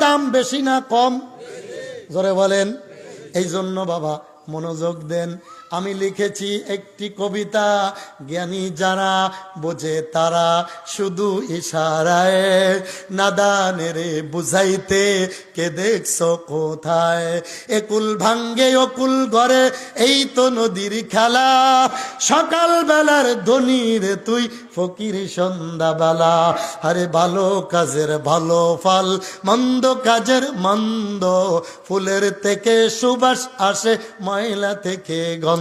দাম বেশি না কম? জোরে বলেন। এই জন্য বাবা মনোযোগ দেন। আমি লিখেছি একটি কবিতা, জ্ঞানী যারা বোঝে তারা শুধু ইশারায়, নাদানের বুঝাইতে কে দেখছো কোথায়। একুল ভাঙ্গে অকুল ঘরে এই তো নদীর খেলা, সকাল বেলার ধনীর তুই ফকির সন্ধ্যাবেলা। আরে ভালো কাজের ভালো ফল, মন্দ কাজের মন্দ, ফুলের থেকে সুবাস আসে, ময়লা থেকে গন্ধ।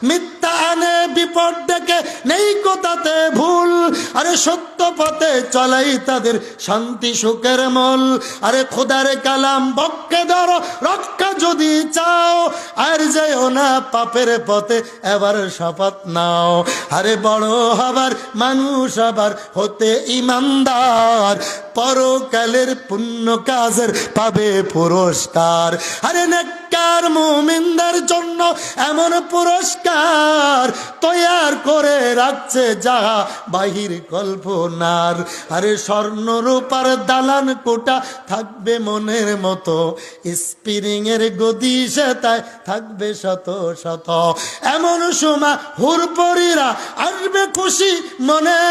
মিথ্যা আনে বিপদ ডেকে, নেই কোথাতে ভুল। আরে সত্য পথে চলাই তাদের শান্তি সুখের মূল। আরে খোদার কালাম বক্কে ধরো, রক্ষা যদি চাও, আর যেও না পাপের পথে, এবার শপথ নাও। আরে বড় হবার মানুষ আবার হতে ইমানদার, পরকালের পুণ্য কাজের পাবে পুরস্কার। আরে নেককার মুমিনদের জন্য এমন পুরস্কার তৈয়ার করে রাখছে যাহা বাহির কল্পনার। আরে স্বর্ণ রূপার দালান কোটা থাকবে মনের মতো, স্প্রিং এর গদি সেতায় থাকবে শত শত। এমন সময় হুরপরীরা আসবে খুশি মনে,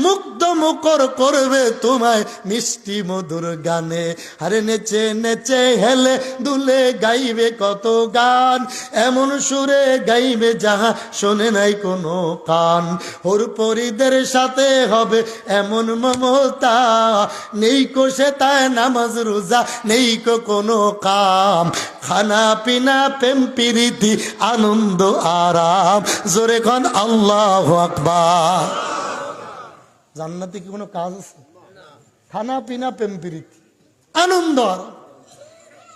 মুগ্ধ মুখর করবে তোমায় মিষ্টি মধুর গানে। আরে নেচে নেচে হেলে দুলে গাইবে কত গান, এমন সুরে গাইবে যাহা শোনে নাই কোনো কান। হুরপরীদের সাথে হবে এমন মমতা, নেই কো সে তাই নামাজ রোজা, নেই কো কোনো কাম। খানা পিনা প্রেম প্রীতি আনন্দ আরাম, জোরে খান আল্লাহু আকবার। জান্নাতে কি কোনো কাজ আছে? খানা পিনা প্রেম প্রীতি আনন্দ আরাম,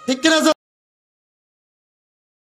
ঠিক কিনা?